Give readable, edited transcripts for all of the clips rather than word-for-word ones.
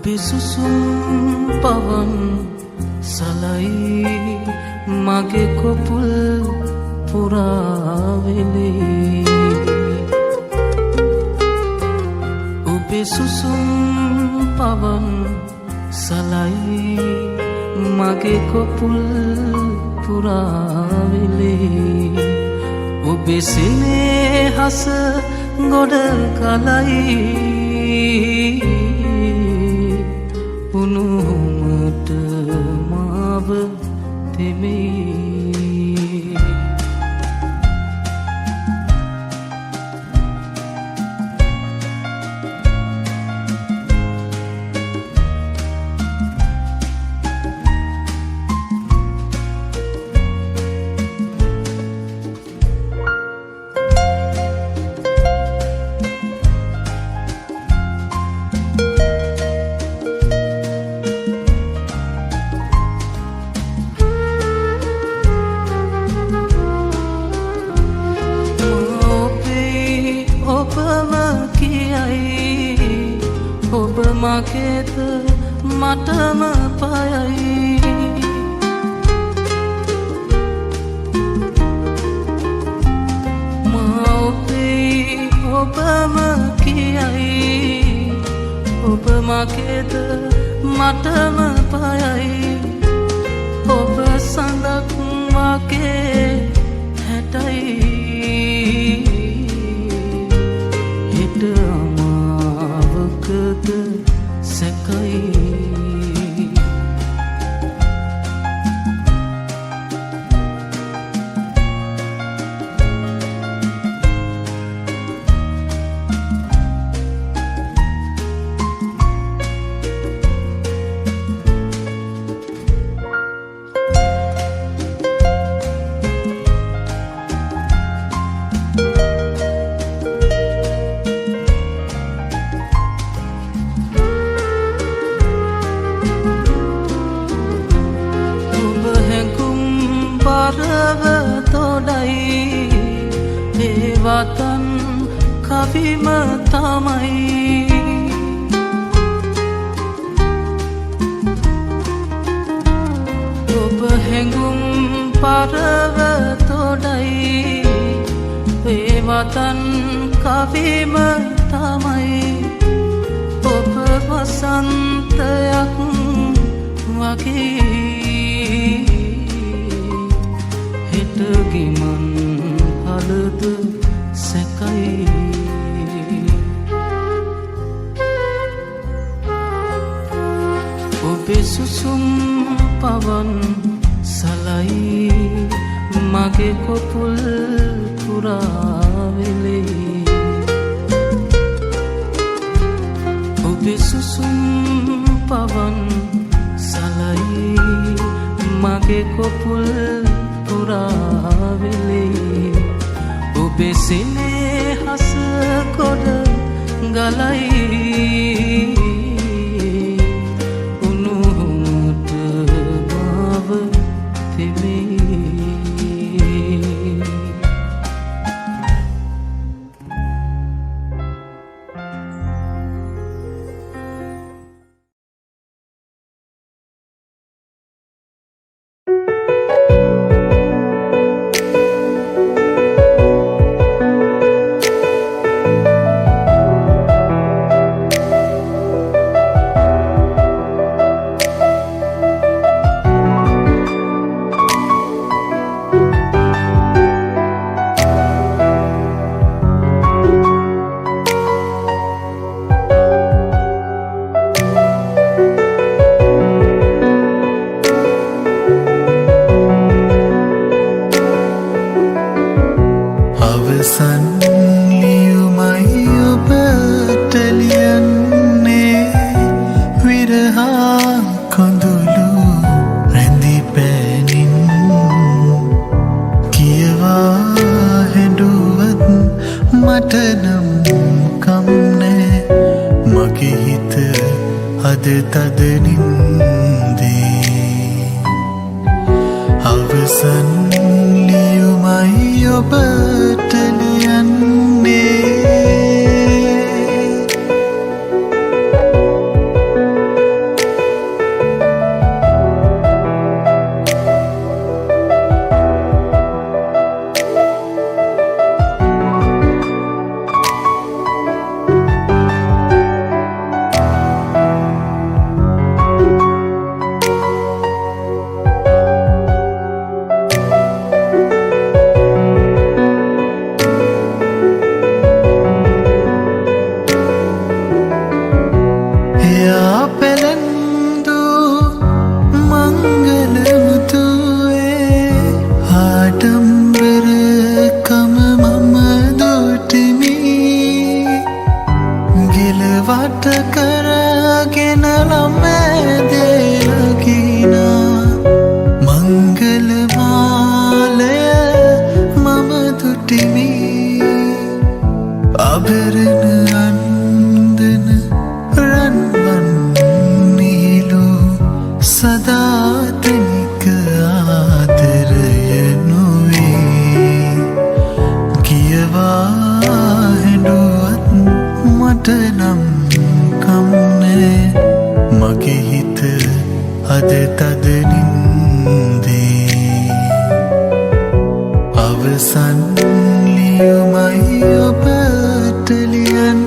ඔබේ සුසුම් පවන් සලයි මගේ කොපුල් පුරාවෙලේ ඔබේ සුසුම් පවන් සලයි මගේ කොපුල් පුරාවෙලේ ඔබේ සෙනෙහස ගොඩ කලයි උණුහුමට මාව තෙමේ මගේද මටම පයයි මෞපේ ඔබම කියයි ඔබ මගේද මටම පයයි ඔබ සඳක් වගේ හැටයි හිට අමාවකද සැකයි වතන් කවිම තමයි ඔබ හැඟුම් පරව තොඩයි ඒ වතන් කවිම තමයි ඔබ වසන්තයක් වගේ හිට ගිමන් හලද සැකයි ඔබේ සුසුම් පවන් සලයි මගේ කොපුල් පුරාවෙලේ ඔබේ සුසුම් පවන් සලයි මගේ කොපුල් පුරාවෙලේ ඔබේ සෙනෙහස ගොඩ ගලයි උණුහුමට මාව තෙමේ වට කරගෙන ළමෑදේ ලගිනා මංගල මාලය මම දුටිමි අබරණ අන්දන රන්වන් නිලු සදාතනික ආදරය නොවේ කියවා හැඬුවත් මට නම් කම්නේ මගේ හිත අද තද නින්දේ අවසන් ලියුමයි ඔබට ලියන්නේ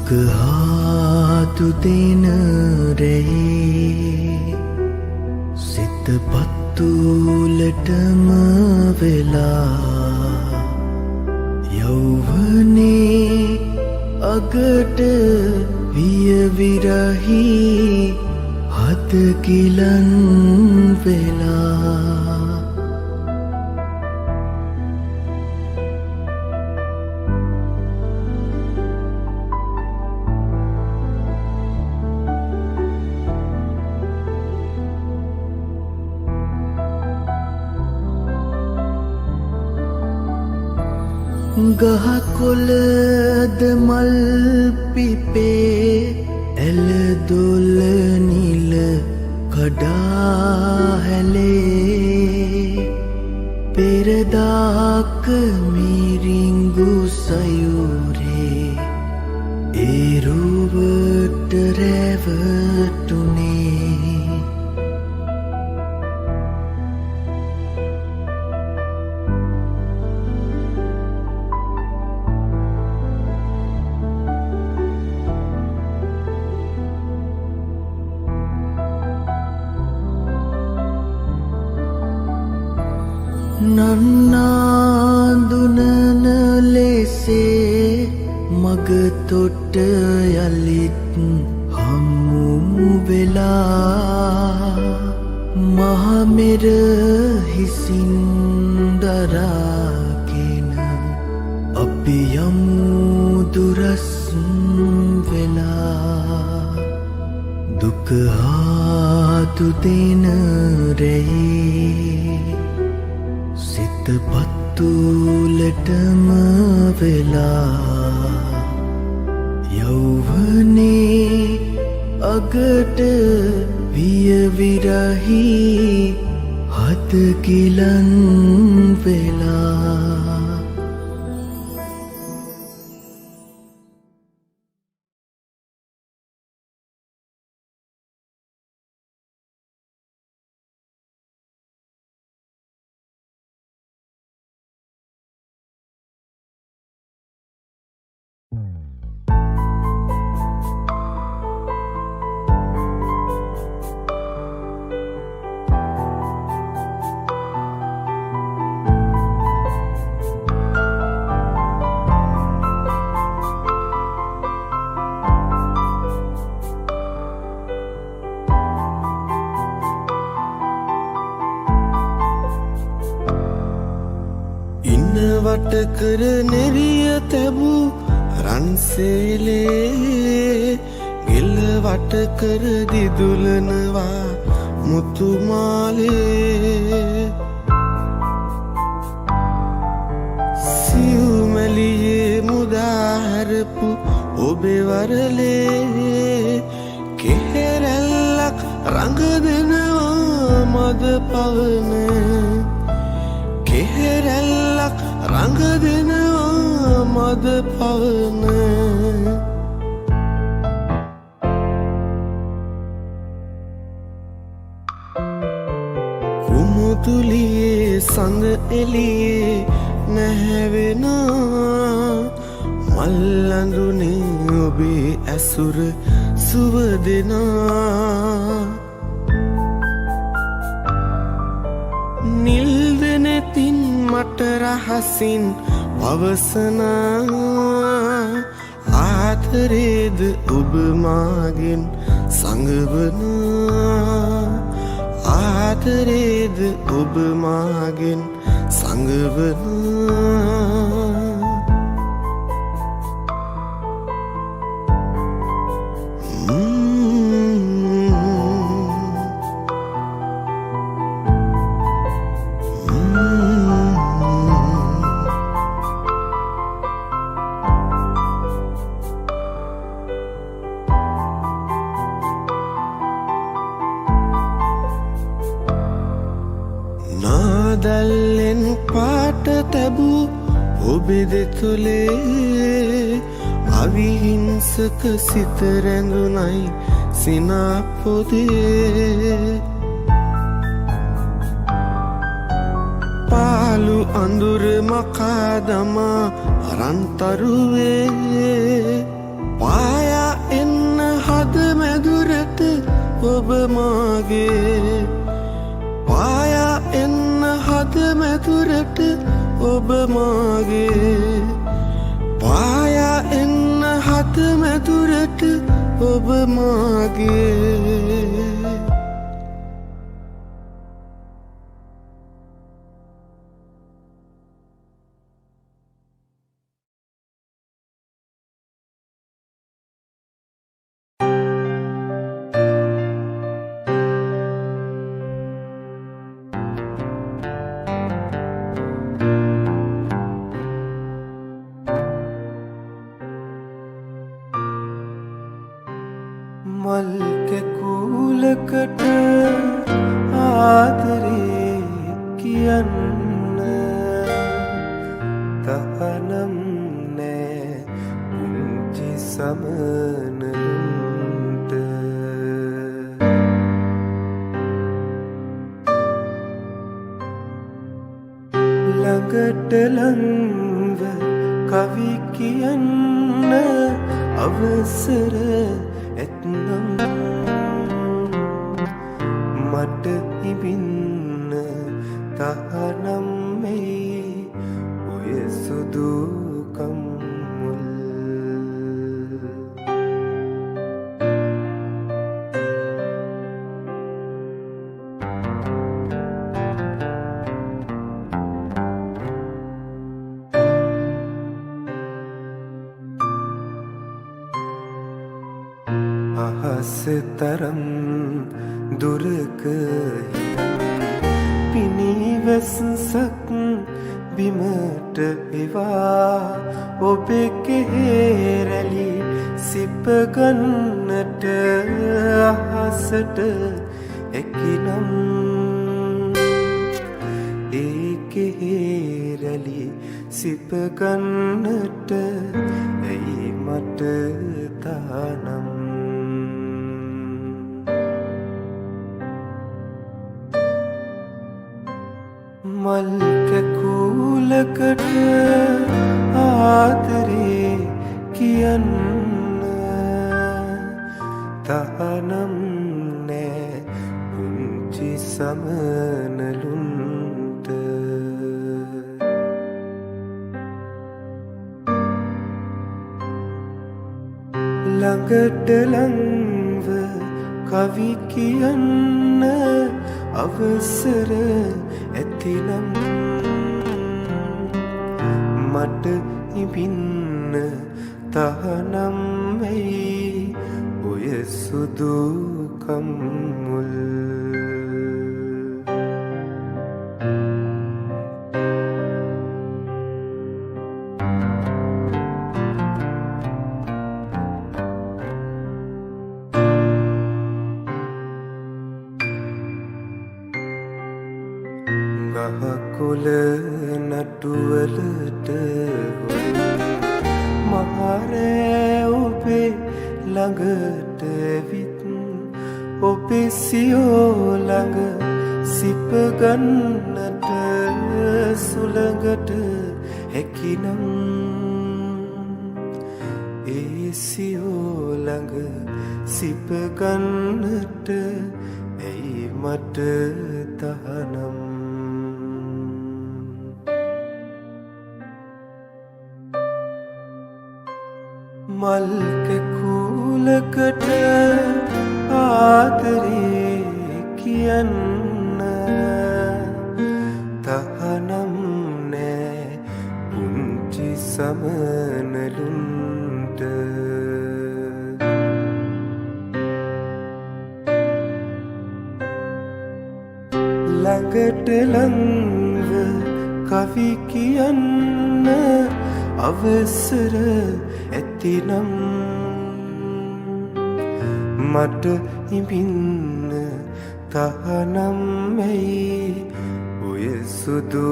දුකහාතු දෙන රැයේ සිත පත්තුලටම වෙලා යෞවනේ අගට වියවිරහි හත කිලන් වෙලා ගහකොළද මල් පිපේ ඇලදොල නිල කඩා හැලේ පෙරදාක මිරිංගු සයුරේ ඒරුවට රැවටුනේ මග තොට යලිත් හමු වෙලා මහමෙර හිසින් දරාගෙන අපි යමු දුරස් වෙලා දුක හාතු දෙන රැයි සිත පත්තුලටම වෙලා යෞවනේ අගට වියවිරහි හත ගිලන් වෙලා වට කර නෙරිය තැබූ රන්සේලේ ගෙල්ල වට කර දිදුලනවා මුතුමාලේ සිව්මැලියේ මුදාහැරපු ඔබේ වරලේ කෙහෙරැල්ලක් රඟ දෙනවා මද පවන කෙහෙරැල්ලක් රඟ දෙනවා මද පවන කුමුතුලියේ සඳ එළියේ නැහැවෙනා මල් අඳුනේ ඔබේ ඇසුර සුව දෙනා නිල් දෙනෙතින් මට රහසින් පවසනා ආදරේද ඔබ මාගෙන් සංගවනා ආදරේද ඔබ මාගෙන් සංගවනා නාදල්ලෙන් පාට තැබූ ඔබේ දෙතුලේ අවිහිංසක සිත රැඳුනයි සිනාපොදේ පාලු අඳුර මකා දමා අරන්තරුවේ පායා එන්න හද මැදුරට ඔබ මාගේ පායා එන්න හද මැදුරට ඔබ මාගේ පායා එන්න හද මැදුරට ඔබ මාගේ මල් කැකුලකට ආදරේ කියන්න තහනම් නෑ පුංචි සමනලුන්ට ළඟට ළඟ කවි කියන්න අවසර ඇත්නම් මට ඉබින්න තහනම් මේ ඔය සුදු කම්මුල් අහසතරම් දුරක පිනිවැස්සක් බිමට එවා ඔබේ කෙහෙරැලි සිපගන්නට අහසට එකිනම් ඒ කෙහෙරැලි සිපගන්නට ඇයි මට තානම් මල් කැකුලකට ආදරේ කියන්න තහනම් නෑ පුංචි සමනලුන්ට ළඟට ළඟව කවි කියන්න අවසර ඇතිනම් මට ඉබින්න තහනම් වෙයි ඔය සුදු කම්මුල් ගහකොළ නටුවලට මහරෑ ඔබේ ළඟට විත් ඔබේ සියෝ ළඟ සිපගන්නට සුළඟට හැකිනම් ඒ සියෝ ළඟ සිපගන්නට ඇයි මට තහනම් මල් කැකුලකට ආදරේ කියන්න තහනම් නෑ පුංචි සමනලුන්ට ළඟට ළඟව කවි කියන්න අවසර ඇතිනම් මට ඉබින්න තහනම් ඇයි ඔය සුදු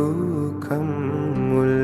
කම්මුල්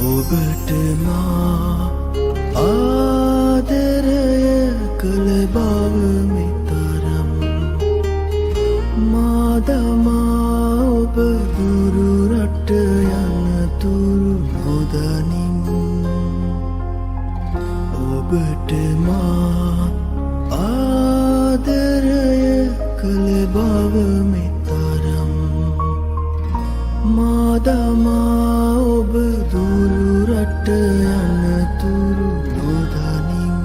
ඔබට මා ආදරය කළ බව මෙතරම් මාදමා ඔබ දුරු රට යනතුරු නොදනින් ඔබට මා ආදරය කළ බව මෙතරම් මාදමා ඔබ දුරු රට යනතුරු නොදනින්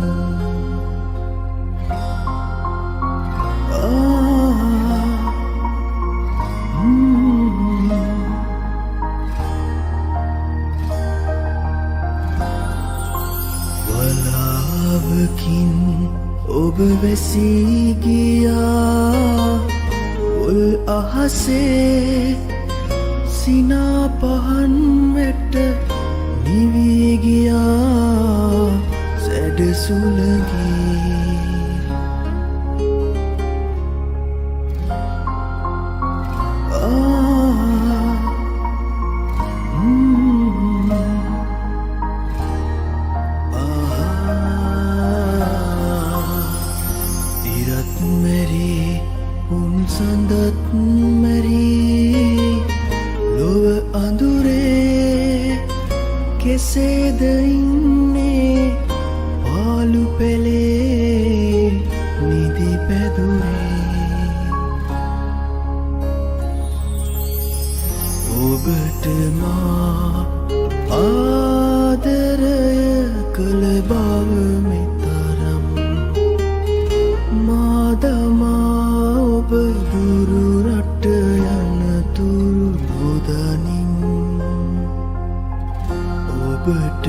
වලාවකින් ඔබ වැසී ගියා ඔල් අහසේ සිනා පහන් වැට නිවී ගියා සැඩ සුළඟේ ඉරත් මැරී උන් සඳත් මැරී ලොව අඳුරේ කෙසේද ඉන්නේ ඔබට මා ආදරය කළ බව මෙතරම් මාදමා ඔබ දුරු රට යනතුරු ගොදනින් ඔබට